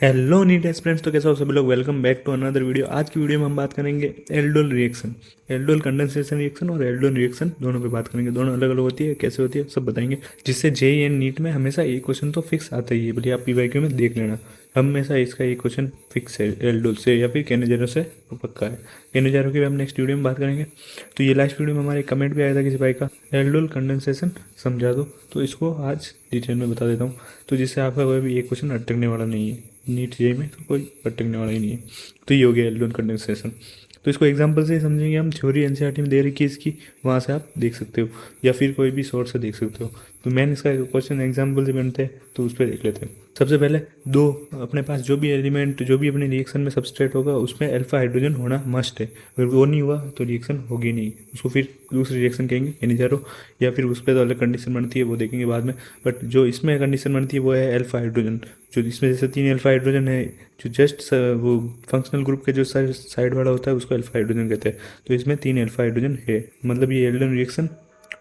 Hello NEET students, तो कैसा हो सभी लोग। Welcome back to another video. आज की वीडियो में हम बात करेंगे aldol reaction, aldol condensation reaction और एल्डोल रिएक्शन, दोनों पे बात करेंगे। दोनों अलग अलग होती है, कैसे होती है सब बताएंगे, जिससे जेई एंड नीट में हमेशा एक क्वेश्चन तो फिक्स आता ही है, भले आप पीवाईक्यू में देख लेना। हमेशा इसका एक क्वेश्चन फिक्स है एल्डोल से या फिर केनेजेरो से, वो पक्का है। केनेजेरो की भी हम नेक्स्ट वीडियो में बात करेंगे। तो ये लास्ट वीडियो में हमारे कमेंट भी आया था किसी भाई का, एल्डोल कंडेंसेशन समझा दो, तो इसको आज डिटेल में बता देता हूँ, तो जिससे आपका कोई भी एक क्वेश्चन अटकने वाला नहीं है। नीट जेई में तो कोई अटकने वाला ही नहीं है। तो ये हो गया एल्डोल कंडेंसेशन। तो इसको एग्जांपल से समझेंगे हम। थ्योरी एनसीईआरटी में दे रखी है इसकी, वहाँ से आप देख सकते हो या फिर कोई भी सोर्स से देख सकते हो। तो मेन इसका क्वेश्चन एग्जाम्पल से बनते हैं, तो उस पर देख लेते हैं। सबसे पहले दो, अपने पास जो भी एलिमेंट, जो भी अपने रिएक्शन में सबस्ट्रेट होगा, उसमें अल्फा हाइड्रोजन होना मस्ट है। अगर वो नहीं हुआ तो रिएक्शन होगी नहीं, उसको फिर दूसरी रिएक्शन कहेंगे एनिजारो, या फिर उस पर तो अलग कंडीशन बनती है, वो देखेंगे बाद में। बट जो इसमें कंडीशन बनती है वो है अल्फा हाइड्रोजन। जो इसमें जैसे 3 अल्फा हाइड्रोजन है, जो जस्ट वो फंक्शनल ग्रुप के जो साइड वाला होता है उसको अल्फा हाइड्रोजन कहते हैं। तो इसमें 3 अल्फा हाइड्रोजन है, मतलब ये एल्डोन रिएक्शन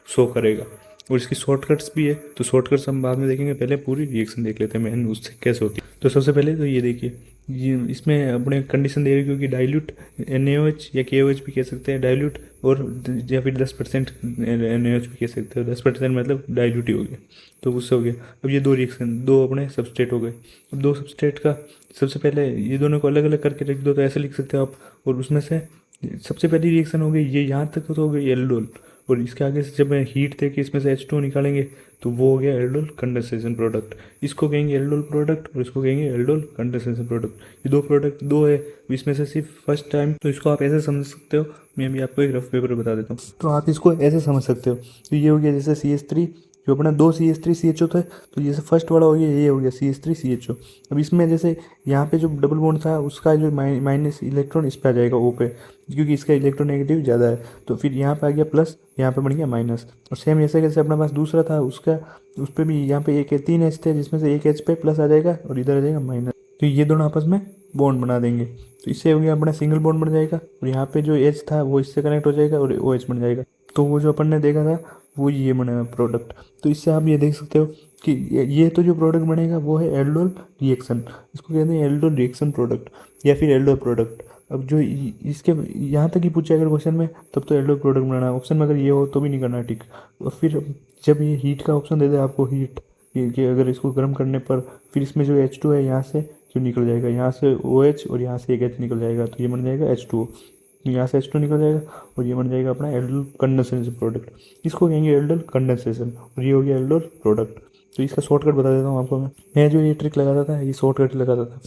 शो करेगा। और इसकी शॉर्टकट्स भी है, तो शॉर्टकट्स हम बाद में देखेंगे, पहले पूरी रिएक्शन देख लेते हैं मैन उससे कैसे होती है। तो सबसे पहले तो ये देखिए, ये इसमें अपने कंडीशन दे रही है, क्योंकि डाइल्यूट NaOH या KOH भी कह सकते हैं डाइल्यूट, और या फिर 10% NaOH भी कह सकते हो। 10% मतलब डाइल्यूट ही हो गया, तो उससे हो गया। अब ये दो रिएक्शन, दो अपने सबस्ट्रेट हो गए। अब दो सबस्ट्रेट का सबसे पहले ये दोनों को अलग अलग करके लिख दो, तो ऐसे लिख सकते हो आप। और उसमें से सबसे पहली रिएक्शन हो गई ये, यहाँ तक तो हो गई एल्डोल। और इसके आगे से जब हीट दे के इसमें से H2 निकालेंगे, तो वो हो गया एल्डोल कंडेंसेशन प्रोडक्ट। इसको कहेंगे एल्डोल प्रोडक्ट और इसको कहेंगे एल्डोल कंडेंसेशन प्रोडक्ट। ये दो प्रोडक्ट दो है, इसमें से सिर्फ फर्स्ट टाइम, तो इसको आप ऐसे समझ सकते हो। मैं भी आपको एक रफ पेपर बता देता हूँ, तो आप इसको ऐसे समझ सकते हो। तो ये हो गया जैसे CH3, जो अपना दो CH3 CHO थे, तो जैसे फर्स्ट वाला हो गया, ये हो गया CH3 CHO। अब इसमें जैसे यहाँ पे जो डबल बॉन्ड था, उसका जो माइनस इलेक्ट्रॉन इस पे आ जाएगा O पे, क्योंकि इसका इलेक्ट्रोनेगेटिव ज़्यादा है। तो फिर यहाँ पे आ गया प्लस, यहाँ पे बन गया माइनस। और सेम ऐसे कैसे अपने पास दूसरा था उसका, उस पर भी यहाँ पे एक 3 H थे, जिसमें से एक H पे प्लस आ जाएगा और इधर आ जाएगा माइनस। तो ये दोनों आपस में बॉन्ड बना देंगे, तो इससे हो गया अपना सिंगल बॉन्ड बन जाएगा। और यहाँ पे जो H था वो इससे कनेक्ट हो जाएगा और OH बन जाएगा। तो वो जो अपन ने देखा था वो ये बनेगा प्रोडक्ट। तो इससे आप ये देख सकते हो कि ये तो जो प्रोडक्ट बनेगा वो है एल्डोल रिएक्शन। इसको कहते हैं एल्डोल रिएक्शन प्रोडक्ट या फिर एल्डोल प्रोडक्ट। अब जो इसके यहाँ तक ही पूछा अगर क्वेश्चन में, तब तो एल्डोल प्रोडक्ट बनाना। ऑप्शन में अगर ये हो तो भी नहीं करना, ठीक। और फिर जब ये हीट का ऑप्शन दे दे आपको, हीट कि अगर इसको गर्म करने पर फिर इसमें जो H2 है यहाँ से जो निकल जाएगा, यहाँ से OH और यहाँ से एक H निकल जाएगा, तो ये बन जाएगा H2O। यहाँ से H2 निकल जाएगा और ये बन जाएगा अपना एल्डोल कंडेंसेशन प्रोडक्ट। इसको कहेंगे एल्डोल कंडेंसेशन, और ये हो गया एल्डोल प्रोडक्ट। तो इसका शॉर्टकट बता देता हूँ आपको। मैं जो ये ट्रिक लगाता था, ये शॉर्टकट लगाता था।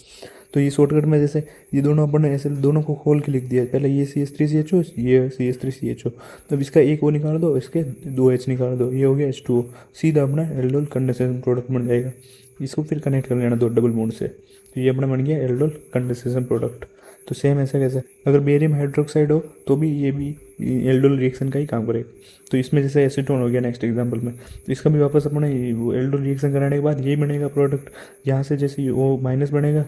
तो ये शॉर्टकट में जैसे ये दोनों अपन ने ऐसे दोनों को खोल के लिख दिया, पहले ये CH3 CHO, ये CH3 CHO। तब इसका एक वो निकाल दो, इसके दो H निकाल दो, ये हो गया H2O। सीधा अपना एल्डोल कंडेंसेशन प्रोडक्ट बन जाएगा। इसको फिर कनेक्ट कर लेना दो डबल बॉन्ड से, तो ये अपना बन गया एल्डोल कंडेंसेशन प्रोडक्ट। तो सेम ऐसा कैसे, अगर बेरियम हाइड्रोक्साइड हो तो भी ये भी एल्डोल रिएक्शन का ही काम करेगा। तो इसमें जैसे एसीटोन हो गया नेक्स्ट एग्जांपल में, तो इसका भी वापस अपने वो एल्डोल रिएक्शन कराने के बाद यही बनेगा प्रोडक्ट। यहाँ से जैसे वो माइनस बनेगा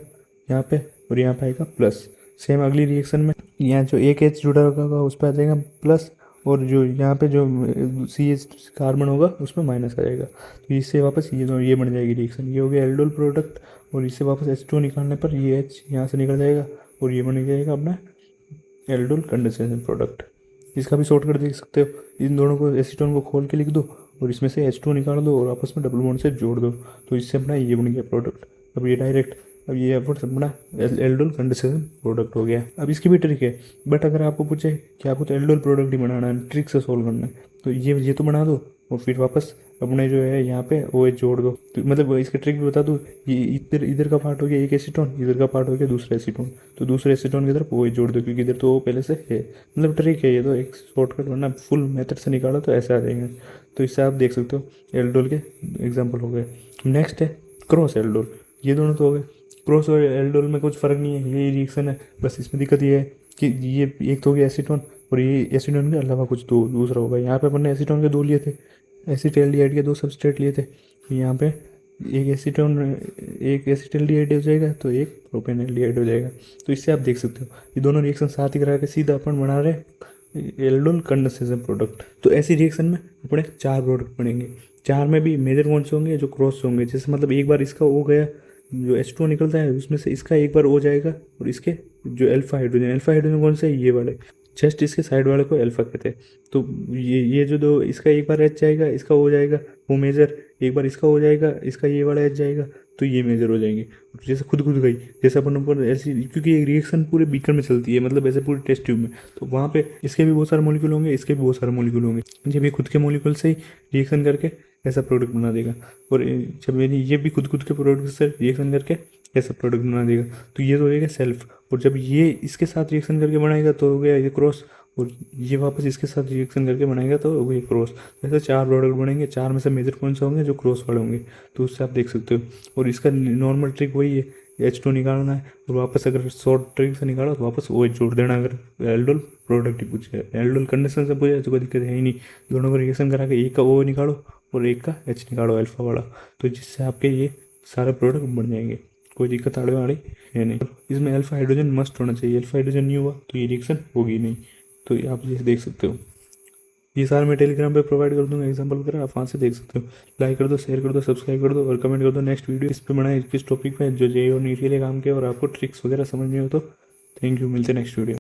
यहाँ पे, और यहाँ पे आएगा प्लस। सेम अगली रिएक्शन में यहाँ जो एक H जुड़ा होगा उस पर आ जाएगा प्लस, और जो यहाँ पे जो CH कार्बन होगा उसमें माइनस आ जाएगा। तो इससे वापस ये बन जाएगी रिएक्शन, ये हो गया एल्डोल प्रोडक्ट। और इससे वापस H2 निकालने पर ये H यहाँ से निकल जाएगा और ये बन जाएगा अपना एल्डोल कंडेंसेशन प्रोडक्ट। इसका भी शॉर्टकट देख सकते हो, इन दोनों को एसीटोन को खोल के लिख दो और इसमें से H2 निकाल दो और आपस में डबल बॉन्ड से जोड़ दो, तो इससे अपना ये बन गया प्रोडक्ट। अब ये डायरेक्ट, अब ये अपना एल्डोल कंडेंसेशन प्रोडक्ट हो गया। अब इसकी भी ट्रिक है, बट अगर आपको पूछे कि आपको तो एल्डोल प्रोडक्ट ही बनाना है, ट्रिक से सोल्व करना है, तो ये तो बना दो और फिर वापस अपने जो है यहाँ पे OH जोड़ दो। तो मतलब इसकी ट्रिक भी बता दूँ, ये इधर इधर का पार्ट हो गया एक एसीटोन, इधर का पार्ट हो गया दूसरा एसीटोन, तो दूसरे एसीटोन की तरफ OH जोड़ दो, क्योंकि इधर तो O पहले से है। मतलब ट्रिक है ये, तो एक शॉर्टकट, वरना फुल मेथड से निकालो तो ऐसे आ जाएंगे। तो इससे आप देख सकते हो एल्डोल के एग्जाम्पल हो गए। नेक्स्ट है क्रॉस एल्डोल। ये दोनों तो हो गए। क्रॉस और एल्डोल में कुछ फ़र्क नहीं है, यही रिएक्शन है, बस इसमें दिक्कत ये है कि ये एक तो हो गया एसीटोन, और ये एसीटोन के अलावा कुछ दो दूसरा होगा। यहाँ पे अपन ने एसीटोन के दो लिए थे, एसिटाल्डिहाइड के दो सबस्ट्रेट लिए थे, तो यहाँ पे एक एसिटाल्डिहाइड हो जाएगा तो एक प्रोपेनल्डिहाइड हो जाएगा। तो इससे आप देख सकते हो ये दोनों रिएक्शन साथ ही करा के सीधा अपन बना रहे एल्डोल कंडेंसेशन प्रोडक्ट। तो ऐसी रिएक्शन में अपने 4 प्रोडक्ट बनेंगे, 4 में भी मेजर कौन से होंगे, जो क्रॉस होंगे। जैसे मतलब एक बार इसका हो गया जो H2O निकलता है उसमें से इसका एक बार O जाएगा और इसके जो अल्फा हाइड्रोजन कौन सा है, ये वाले, जस्ट इसके साइड वाले को अल्फा कहते हैं। तो ये जो दो, इसका एक बार H जाएगा, इसका O जाएगा, वो मेजर, एक बार इसका हो जाएगा, इसका ये वाला H जाएगा, तो ये मेजर हो जाएंगे। जैसे खुद खुद गई, जैसे अपन ऊपर ऐसी, क्योंकि ये रिएक्शन पूरे बीकर में चलती है, मतलब ऐसे पूरे टेस्ट ट्यूब में, तो वहाँ पे इसके भी बहुत सारे मॉलिक्यूल होंगे, इसके भी बहुत सारे मॉलिक्यूल होंगे। जब ये खुद के मॉलिक्यूल से ही रिएक्शन करके ऐसा प्रोडक्ट बना देगा, और जब ये भी खुद खुद के प्रोडक्ट से रिएक्शन करके ऐसा प्रोडक्ट बना देगा, तो ये तो हो गया सेल्फ। और जब ये इसके साथ रिएक्शन करके बनाएगा तो हो गया ये क्रॉस, और ये वापस इसके साथ रिएक्शन करके बनाएगा तो हो गया क्रॉस। ऐसे 4 प्रोडक्ट बनेंगे, 4 में से मेजर कौन सा होंगे, जो क्रॉस वाले होंगे। तो उससे आप देख सकते हो। और इसका नॉर्मल ट्रिक वही है, H2 निकालना है, और वापस अगर शॉर्ट ट्रिक से निकालो तो वापस OH जोड़ देना। अगर एल्डोल प्रोडक्ट ही पूछे, एल्डोल कंडीशन से पूछे तो कोई दिक्कत है ही नहीं। दोनों को रिएक्शन करा के एक का O निकालो और एक का H निकालो अल्फा वाला, तो जिससे आपके ये सारे प्रोडक्ट बन जाएंगे, कोई दिक्कत आने वाली है नहीं। इसमें अल्फा हाइड्रोजन मस्ट होना चाहिए, अल्फा हाइड्रोजन नहीं हुआ तो ये रिएक्शन होगी नहीं। तो ये आप ये देख सकते हो, ये सारा मैं टेलीग्राम पे प्रोवाइड कर दूंगा एग्जांपल वगैरह, आप वहाँ से देख सकते हो। लाइक कर दो, शेयर कर दो, सब्सक्राइब कर दो और कमेंट कर दो नेक्स्ट वीडियो इस पे बनाए, किस टॉपिक पे जो JEE और नीट के लिए काम किया और आपको ट्रिक्स वगैरह समझ में हो तो। थैंक यू, मिलते हैं नेक्स्ट वीडियो।